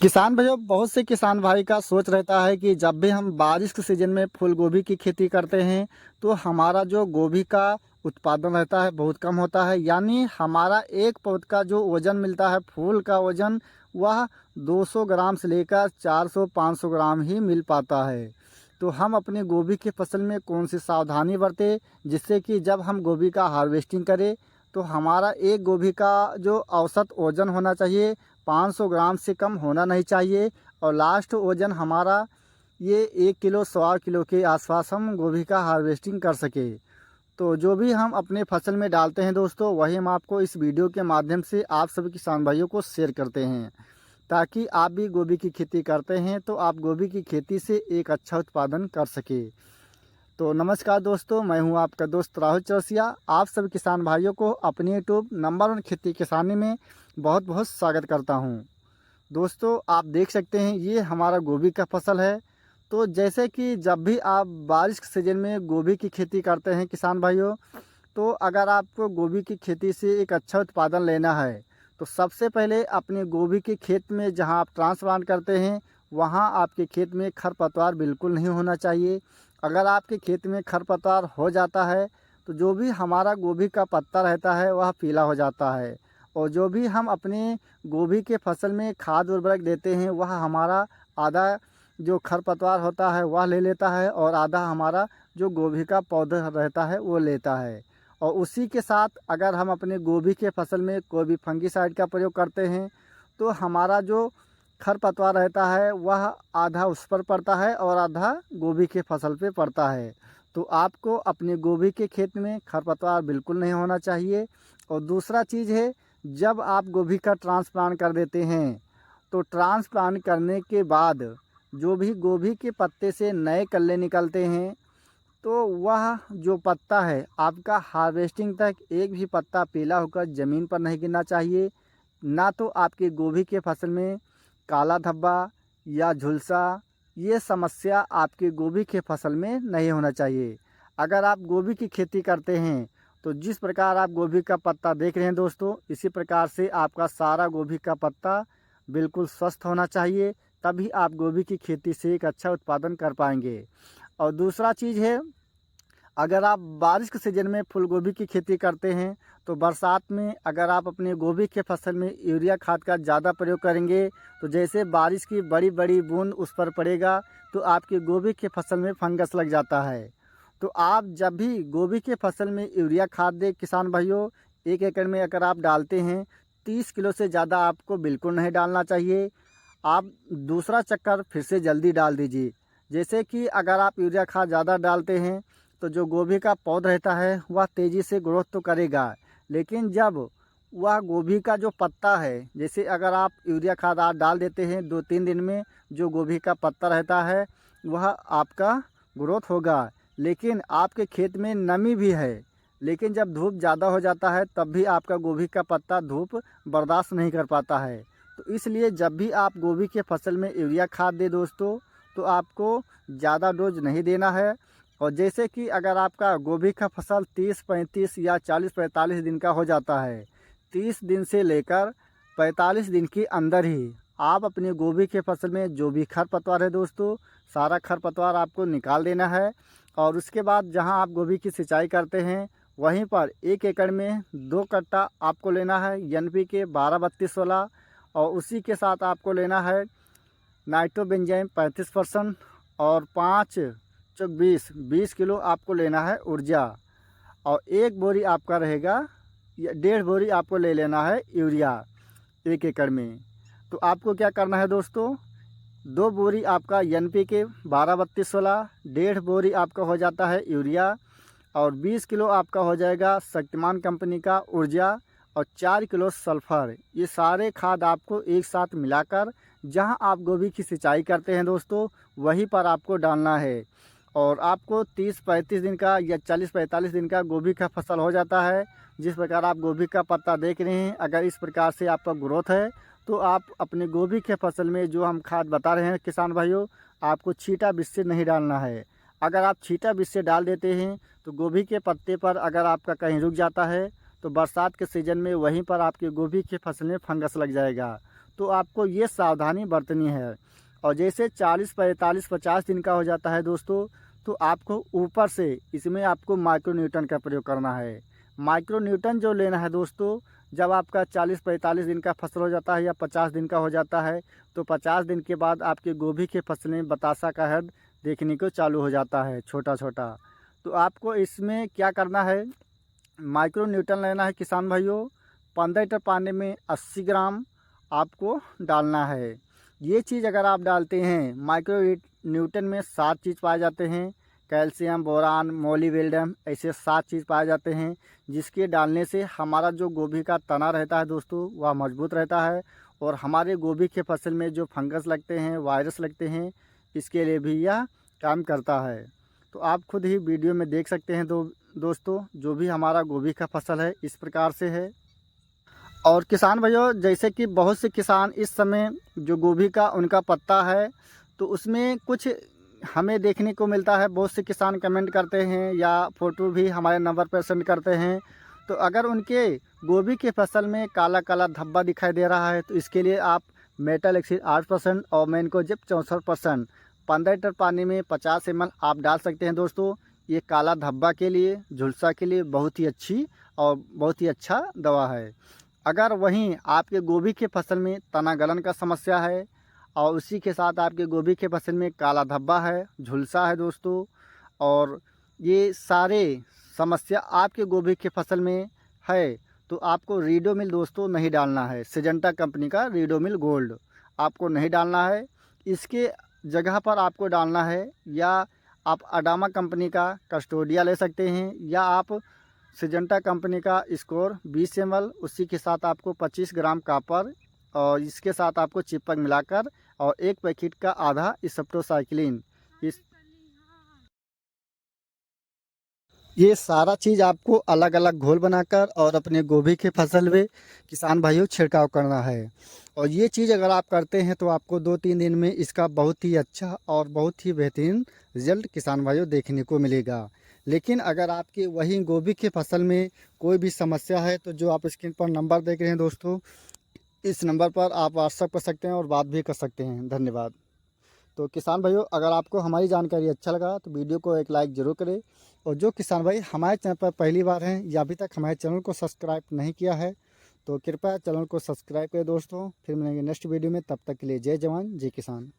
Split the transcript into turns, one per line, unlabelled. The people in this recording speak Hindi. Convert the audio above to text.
किसान भाइयों, बहुत से किसान भाई का सोच रहता है कि जब भी हम बारिश के सीज़न में फूल गोभी की खेती करते हैं तो हमारा जो गोभी का उत्पादन रहता है बहुत कम होता है। यानी हमारा एक पौध का जो वज़न मिलता है, फूल का वज़न, वह 200 ग्राम से लेकर 400-500 ग्राम ही मिल पाता है। तो हम अपनी गोभी की फसल में कौन सी सावधानी बरतें जिससे कि जब हम गोभी का हार्वेस्टिंग करें तो हमारा एक गोभी का जो औसत वज़न होना चाहिए 500 ग्राम से कम होना नहीं चाहिए, और लास्ट वज़न हमारा ये 1 किलो 1.25 किलो के आसपास हम गोभी का हार्वेस्टिंग कर सके। तो जो भी हम अपने फसल में डालते हैं दोस्तों, वही हम आपको इस वीडियो के माध्यम से आप सभी किसान भाइयों को शेयर करते हैं, ताकि आप भी गोभी की खेती करते हैं तो आप गोभी की खेती से एक अच्छा उत्पादन कर सके। तो नमस्कार दोस्तों, मैं हूं आपका दोस्त राहुल चौरसिया। आप सभी किसान भाइयों को अपनी यूट्यूब नंबर 1 खेती किसानी में बहुत बहुत स्वागत करता हूं। दोस्तों, आप देख सकते हैं ये हमारा गोभी का फसल है। तो जैसे कि जब भी आप बारिश के सीज़न में गोभी की खेती करते हैं किसान भाइयों, तो अगर आपको गोभी की खेती से एक अच्छा उत्पादन लेना है तो सबसे पहले अपने गोभी के खेत में जहां आप ट्रांसप्लांट करते हैं वहां आपके खेत में खरपतवार बिल्कुल नहीं होना चाहिए। अगर आपके खेत में खरपतवार हो जाता है तो जो भी हमारा गोभी का पत्ता रहता है वह पीला हो जाता है, और जो भी हम अपने गोभी के फसल में खाद उर्वरक देते हैं वह हमारा आधा जो खरपतवार होता है वह ले लेता है, और आधा हमारा जो गोभी का पौधा रहता है वो लेता है। और उसी के साथ अगर हम अपने गोभी के फसल में कोई भी फंगीसाइड का प्रयोग करते हैं तो हमारा जो खरपतवार रहता है वह आधा उस पर पड़ता है और आधा गोभी के फसल पे पड़ता है। तो आपको अपने गोभी के खेत में खरपतवार बिल्कुल नहीं होना चाहिए। और दूसरा चीज़ है, जब आप गोभी का ट्रांसप्लांट कर देते हैं तो ट्रांसप्लांट करने के बाद जो भी गोभी के पत्ते से नए कल्ले निकलते हैं तो वह जो पत्ता है आपका हार्वेस्टिंग तक एक भी पत्ता पीला होकर ज़मीन पर नहीं गिरना चाहिए। ना तो आपकी गोभी के फसल में काला धब्बा या झुलसा, ये समस्या आपकी गोभी के फसल में नहीं होना चाहिए। अगर आप गोभी की खेती करते हैं तो जिस प्रकार आप गोभी का पत्ता देख रहे हैं दोस्तों, इसी प्रकार से आपका सारा गोभी का पत्ता बिल्कुल स्वस्थ होना चाहिए, तभी आप गोभी की खेती से एक अच्छा उत्पादन कर पाएंगे। और दूसरा चीज़ है, अगर आप बारिश के सीज़न में फूल गोभी की खेती करते हैं तो बरसात में अगर आप अपने गोभी के फसल में यूरिया खाद का ज़्यादा प्रयोग करेंगे तो जैसे बारिश की बड़ी बड़ी बूंद उस पर पड़ेगा तो आपकी गोभी के फसल में फंगस लग जाता है। तो आप जब भी गोभी के फसल में यूरिया खाद दें किसान भाइयों, 1 एकड़ में अगर आप डालते हैं 30 किलो से ज़्यादा आपको बिल्कुल नहीं डालना चाहिए। आप दूसरा चक्कर फिर से जल्दी डाल दीजिए। जैसे कि अगर आप यूरिया खाद ज़्यादा डालते हैं तो जो गोभी का पौधा रहता है वह तेज़ी से ग्रोथ तो करेगा, लेकिन जब वह गोभी का जो पत्ता है, जैसे अगर आप यूरिया खाद आप डाल देते हैं 2-3 दिन में जो गोभी का पत्ता रहता है वह आपका ग्रोथ होगा, लेकिन आपके खेत में नमी भी है, लेकिन जब धूप ज़्यादा हो जाता है तब भी आपका गोभी का पत्ता धूप बर्दाश्त नहीं कर पाता है। तो इसलिए जब भी आप गोभी के फसल में यूरिया खाद दें दोस्तों, तो आपको ज़्यादा डोज नहीं देना है। और जैसे कि अगर आपका गोभी का फसल 30-35 या 40-45 दिन का हो जाता है, 30 दिन से लेकर 45 दिन के अंदर ही आप अपनी गोभी के फसल में जो भी खरपतवार है दोस्तों, सारा खरपतवार आपको निकाल देना है। और उसके बाद जहां आप गोभी की सिंचाई करते हैं वहीं पर 1 एकड़ में 2 कट्टा आपको लेना है NPK 12-32-16, और उसी के साथ आपको लेना है नाइट्रोबेंजाइम 35% और 5 चौक 20 किलो आपको लेना है ऊर्जा। और 1 बोरी आपका रहेगा या 1.5 बोरी आपको ले लेना है यूरिया 1 एकड़ में। तो आपको क्या करना है दोस्तों, 2 बोरी आपका NPK 12-32-16, 1.5 बोरी आपका हो जाता है यूरिया, और 20 किलो आपका हो जाएगा शक्तिमान कंपनी का ऊर्जा, और 4 किलो सल्फर। ये सारे खाद आपको एक साथ मिलाकर जहां आप गोभी की सिंचाई करते हैं दोस्तों वहीं पर आपको डालना है। और आपको 30-35 दिन का या 40-45 दिन का गोभी का फसल हो जाता है। जिस प्रकार आप गोभी का पत्ता देख रहे हैं, अगर इस प्रकार से आपका ग्रोथ है तो आप अपने गोभी के फसल में जो हम खाद बता रहे हैं किसान भाइयों, आपको छींटा बीज से नहीं डालना है। अगर आप छींटा बीज से डाल देते हैं तो गोभी के पत्ते पर अगर आपका कहीं रुक जाता है तो बरसात के सीज़न में वहीं पर आपकी गोभी के फसल में फंगस लग जाएगा। तो आपको ये सावधानी बरतनी है। और जैसे 40, 45, 50 दिन का हो जाता है दोस्तों, तो आपको ऊपर से इसमें आपको माइक्रो न्यूटन का प्रयोग करना है। माइक्रो न्यूटन जो लेना है दोस्तों, जब आपका 40-45 दिन का फसल हो जाता है या 50 दिन का हो जाता है, तो 50 दिन के बाद आपके गोभी के फसल में बतासा का हेड देखने को चालू हो जाता है, छोटा छोटा। तो आपको इसमें क्या करना है, माइक्रो न्यूटन लेना है किसान भाइयों। 15 लीटर पानी में 80 ग्राम आपको डालना है। ये चीज़ अगर आप डालते हैं, माइक्रो न्यूटन में 7 चीज़ पाए जाते हैं, कैल्शियम, बोरान, मोलिब्डेनम, ऐसे 7 चीज़ पाए जाते हैं, जिसके डालने से हमारा जो गोभी का तना रहता है दोस्तों, वह मजबूत रहता है। और हमारे गोभी के फसल में जो फंगस लगते हैं, वायरस लगते हैं, इसके लिए भी यह काम करता है। तो आप खुद ही वीडियो में देख सकते हैं दोस्तों, जो भी हमारा गोभी का फसल है इस प्रकार से है। और किसान भाइयों, जैसे कि बहुत से किसान इस समय जो गोभी का उनका पत्ता है, तो उसमें कुछ हमें देखने को मिलता है, बहुत से किसान कमेंट करते हैं या फ़ोटो भी हमारे नंबर पर सेंड करते हैं। तो अगर उनके गोभी के फसल में काला काला धब्बा दिखाई दे रहा है, तो इसके लिए आप मेटल एक्सीड 8% और मैनकोजेब 64% 15 लीटर पानी में 50 ml आप डाल सकते हैं दोस्तों। ये काला धब्बा के लिए, झुलसा के लिए बहुत ही अच्छी और बहुत ही अच्छा दवा है। अगर वहीं आपके गोभी के फसल में तना गलन का समस्या है और उसी के साथ आपके गोभी के फसल में काला धब्बा है, झुलसा है दोस्तों, और ये सारे समस्या आपके गोभी के फसल में है, तो आपको रीडोमिल दोस्तों नहीं डालना है। सिजेंटा कंपनी का रीडोमिल गोल्ड आपको नहीं डालना है। इसके जगह पर आपको डालना है, या आप अडामा कंपनी का कस्टोडिया ले सकते हैं, या आप सिजेंटा कंपनी का स्कोर 20 ml, उसी के साथ आपको 25 ग्राम कॉपर और इसके साथ आपको चिपक मिलाकर और 1 पैकेट का आधा इसेप्टोसाइक्लिन, ये सारा चीज़ आपको अलग अलग घोल बनाकर और अपने गोभी के फसल में किसान भाइयों छिड़काव करना है। और ये चीज़ अगर आप करते हैं तो आपको 2-3 दिन में इसका बहुत ही अच्छा और बहुत ही बेहतरीन रिजल्ट किसान भाइयों देखने को मिलेगा। लेकिन अगर आपके वही गोभी के फसल में कोई भी समस्या है, तो जो आप स्क्रीन पर नंबर देख रहे हैं दोस्तों, इस नंबर पर आप व्हाट्सअप कर सकते हैं और बात भी कर सकते हैं। धन्यवाद। तो किसान भाइयों, अगर आपको हमारी जानकारी अच्छा लगा तो वीडियो को एक लाइक ज़रूर करें। और जो किसान भाई हमारे चैनल पर पहली बार हैं या अभी तक हमारे चैनल को सब्सक्राइब नहीं किया है, तो कृपया चैनल को सब्सक्राइब करें दोस्तों। फिर मिलेंगे नेक्स्ट वीडियो में, तब तक के लिए जय जवान जय किसान।